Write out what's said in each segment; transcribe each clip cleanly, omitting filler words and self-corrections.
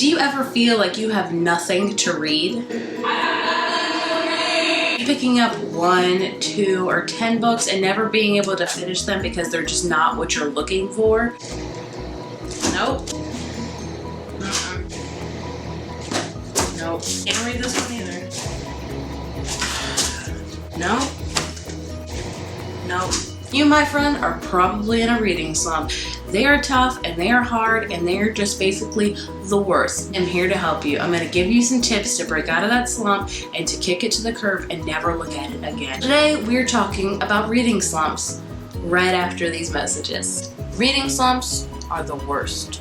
Do you ever feel like you have nothing to read? Picking up 1, 2, or 10 books and never being able to finish them because they're just not what you're looking for? Nope. Nope. Can't read this one either. Nope. Nope. You, my friend, are probably in a reading slump. They are tough and they are hard and they are just basically the worst. I'm here to help you. I'm going to give you some tips to break out of that slump and to kick it to the curb and never look at it again. Today we're talking about reading slumps right after these messages. Reading slumps are the worst.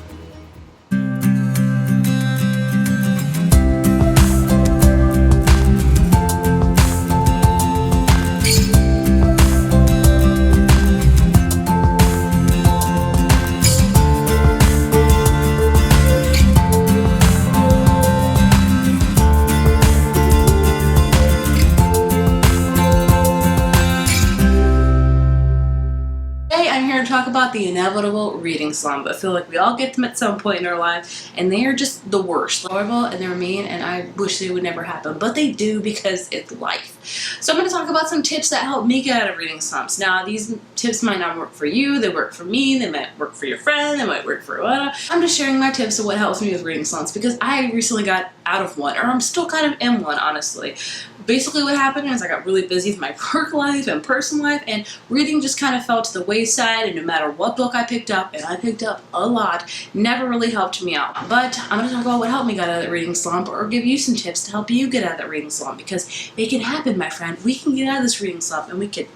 Talk about the inevitable reading slump. I feel like we all get them at some point in our life and they are just the worst. Horrible and they're mean and I wish they would never happen, but they do because it's life. So I'm going to talk about some tips that help me get out of reading slumps. Now these tips might not work for you, they work for me, they might work for your friend, they might work for whatever. I'm just sharing my tips of what helps me with reading slumps because I recently got out of one, or I'm still kind of in one, honestly. Basically what happened is I got really busy with my work life and personal life, and reading just kind of fell to the wayside, and no matter what book I picked up, and I picked up a lot, never really helped me out. But I'm going to talk about what helped me get out of that reading slump, or give you some tips to help you get out of that reading slump, because it can happen, my friend. We can get out of this reading slump and we can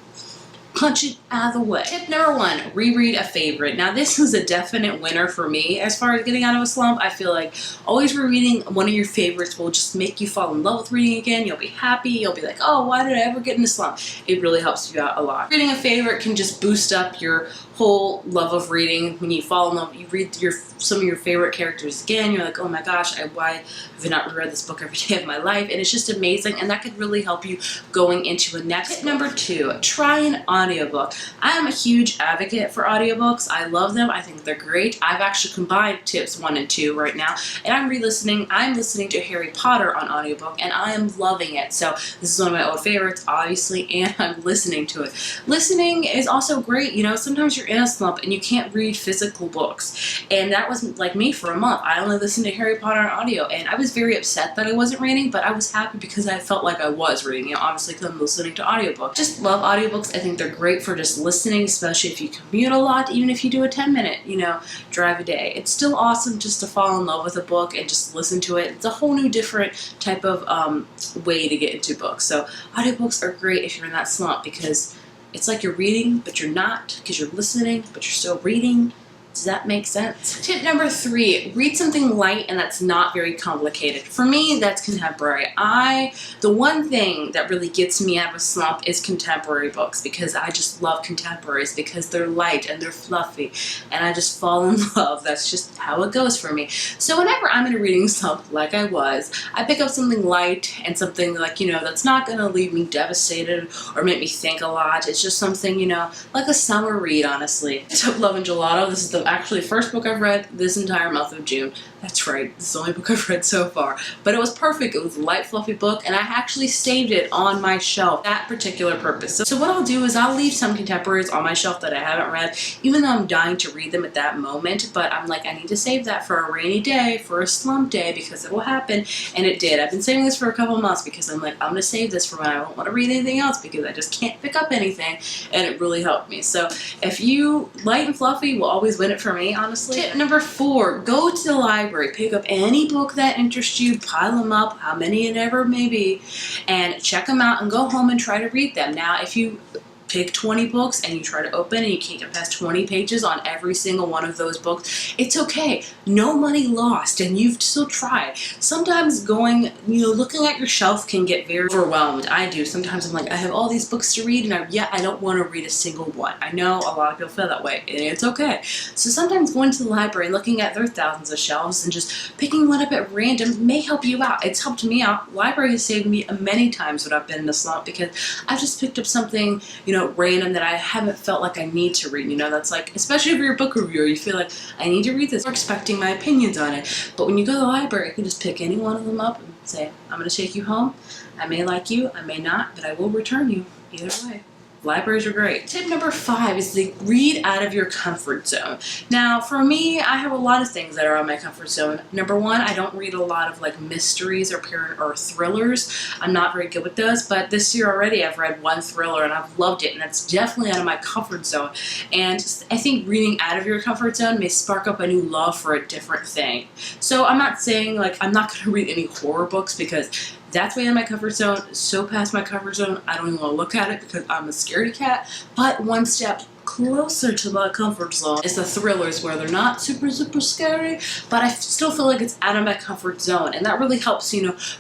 punch it out of the way. Tip number 1, reread a favorite. Now this is a definite winner for me as far as getting out of a slump. I feel like always rereading one of your favorites will just make you fall in love with reading again. You'll be happy. You'll be like, oh, why did I ever get in a slump? It really helps you out a lot. Reading a favorite can just boost up your whole love of reading. When you fall in love, you read some of your favorite characters again, you're like, oh my gosh, why have I not read this book every day of my life? And it's just amazing, and that could really help you going into a next. Tip number 2, try an audiobook. I am a huge advocate for audiobooks. I love them. I think they're great. I've actually combined tips 1 and 2 right now, and I'm listening to Harry Potter on audiobook, and I am loving it. So this is one of my old favorites, obviously, and I'm listening to it. Listening is also great. You know, sometimes you're in a slump and you can't read physical books, and that was like me for a month. I only listened to Harry Potter on audio, and I was very upset that I wasn't reading, but I was happy because I felt like I was reading, you know, obviously because I'm listening to audiobooks. Just love audiobooks. I think they're great for just listening, especially if you commute a lot, even if you do a 10-minute, you know, drive a day. It's still awesome just to fall in love with a book and just listen to it. It's a whole new different type of way to get into books. So audiobooks are great if you're in that slump because it's like you're reading, but you're not, because you're listening, but you're still reading. Does that make sense? Tip number 3, read something light and that's not very complicated. For me, that's contemporary. The one thing that really gets me out of a slump is contemporary books, because I just love contemporaries because they're light and they're fluffy and I just fall in love. That's just how it goes for me. So whenever I'm in a reading slump like I was, I pick up something light and something like, you know, that's not going to leave me devastated or make me think a lot. It's just something, you know, like a summer read, honestly. I took Love and Gelato. This is the actually first book I've read this entire month of June. That's right, this is the only book I've read so far. But it was perfect. It was a light, fluffy book, and I actually saved it on my shelf for that particular purpose. So what I'll do is I'll leave some contemporaries on my shelf that I haven't read, even though I'm dying to read them at that moment, but I'm like, I need to save that for a rainy day, for a slump day, because it will happen, and it did. I've been saving this for a couple of months because I'm like, I'm going to save this for when I don't want to read anything else because I just can't pick up anything, and it really helped me. So if you, light and fluffy will always win it for me, honestly. Tip number 4, go to the library, pick up any book that interests you, pile them up, how many it ever may be, and check them out and go home and try to read them. Now, if you pick 20 books and you try to open and you can't get past 20 pages on every single one of those books, it's okay. No money lost, and you've still tried. Sometimes going, you know, looking at your shelf can get very overwhelmed. I do. Sometimes I'm like, I have all these books to read, and I don't want to read a single one. I know a lot of people feel that way, and it's okay. So sometimes going to the library and looking at their thousands of shelves and just picking one up at random may help you out. It's helped me out. Library has saved me many times when I've been in a slump because I've just picked up something, you know, random that I haven't felt like I need to read. That's like, especially if you're a book reviewer, you feel like, I need to read this. You're expecting my opinions on it. But when you go to the library, you can just pick any one of them up and say, I'm going to take you home. I may like you, I may not, but I will return you either way. Libraries are great. Tip number 5 is to read out of your comfort zone. Now, for me, I have a lot of things that are out of my comfort zone. Number 1, I don't read a lot of like mysteries or thrillers. I'm not very good with those, but this year already I've read one thriller and I've loved it, and that's definitely out of my comfort zone. And I think reading out of your comfort zone may spark up a new love for a different thing. So I'm not saying like I'm not going to read any horror books, because that's way out of my comfort zone, so past my comfort zone, I don't even want to look at it because I'm a scaredy cat. But one step closer to my comfort zone is the thrillers, where they're not super scary, but I still feel like it's out of my comfort zone, and that really helps,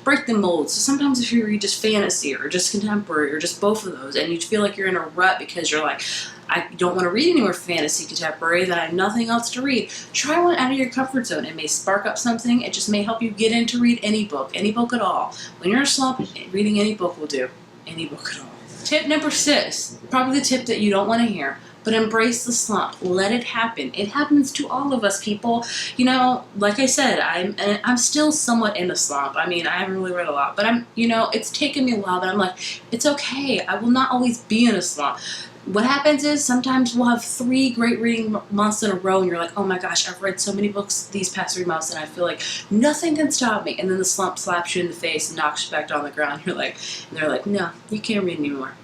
break the mold. So sometimes if you read just fantasy or just contemporary or just both of those, and you feel like you're in a rut because you're like, I don't want to read any more fantasy contemporary, then I have nothing else to read. Try one out of your comfort zone. It may spark up something. It just may help you get in to read any book at all. When you're in a slump, reading any book will do. Any book at all. Tip number 6, probably the tip that you don't want to hear, but embrace the slump. Let it happen. It happens to all of us, people. Like I said, I'm still somewhat in a slump. I haven't really read a lot, but it's taken me a while, but I'm like, it's okay. I will not always be in a slump. What happens is sometimes we'll have 3 great reading months in a row, and you're like, oh my gosh, I've read so many books these past 3 months, and I feel like nothing can stop me. And then the slump slaps you in the face and knocks you back down the ground. They're like, no, you can't read anymore.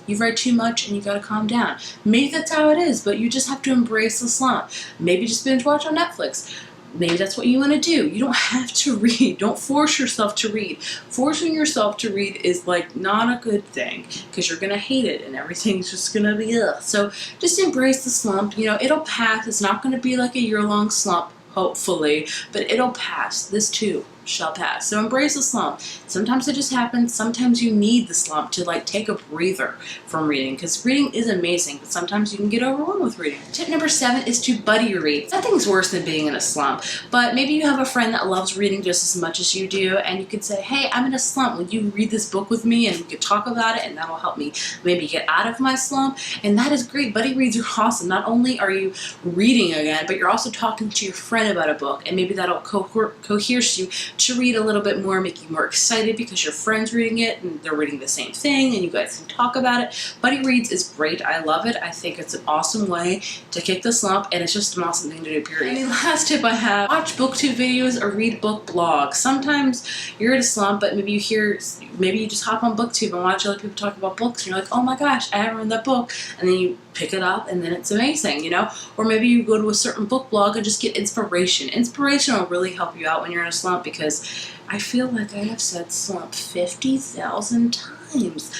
You've read too much and you gotta calm down. Maybe that's how it is, but you just have to embrace the slump. Maybe just binge watch on Netflix. Maybe that's what you want to do. You don't have to read. Don't force yourself to read. Forcing yourself to read is like not a good thing, because you're going to hate it and everything's just going to be ugh. So just embrace the slump. It'll pass. It's not going to be like a year-long slump, hopefully, but it'll pass. This too shall pass. So embrace the slump. Sometimes it just happens. Sometimes you need the slump to like take a breather from reading, because reading is amazing, but sometimes you can get overwhelmed with reading. Tip number 7 is to buddy read. Nothing's worse than being in a slump, but maybe you have a friend that loves reading just as much as you do, and you could say, hey, I'm in a slump. Will you read this book with me? And we could talk about it, and that'll help me maybe get out of my slump. And that is great. Buddy reads are awesome. Not only are you reading again, but you're also talking to your friend about a book, and maybe that'll coerce you to read a little bit more, make you more excited because your friend's reading it and they're reading the same thing and you guys can talk about it. Buddy reads is great. I love it. I think it's an awesome way to kick the slump, and it's just an awesome thing to do, period. And the last tip I have, watch Booktube videos or read book blogs. Sometimes you're in a slump, but maybe you just hop on Booktube and watch other people talk about books, and you're like, oh my gosh, I haven't read that book, and then you pick it up and then it's amazing, Or maybe you go to a certain book blog and just get inspiration. Inspiration will really help you out when you're in a slump, because I feel like I have said slump 50,000 times.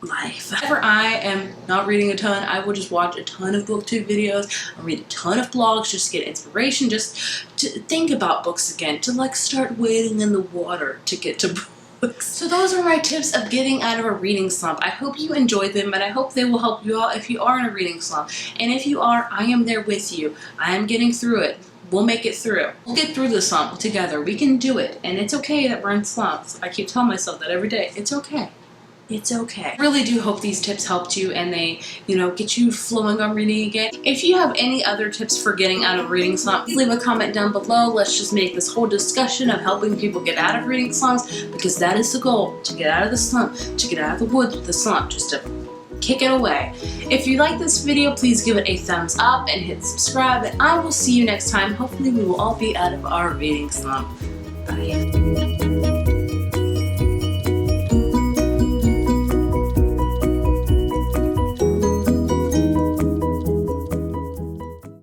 Life. Whenever I am not reading a ton, I will just watch a ton of Booktube videos. I'll read a ton of blogs just to get inspiration, just to think about books again, to like start wading in the water to get to books. So those are my tips of getting out of a reading slump. I hope you enjoyed them, and I hope they will help you out if you are in a reading slump. And if you are, I am there with you. I am getting through it. We'll make it through. We'll get through the slump together. We can do it. And it's okay that we're in slumps. I keep telling myself that every day. It's okay. It's okay. I really do hope these tips helped you and they, get you flowing on reading again. If you have any other tips for getting out of reading slump, leave a comment down below. Let's just make this whole discussion of helping people get out of reading slumps, because that is the goal, to get out of the slump, to get out of the woods with the slump, just to kick it away. If you like this video, please give it a thumbs up and hit subscribe, and I will see you next time. Hopefully we will all be out of our reading slump. Bye.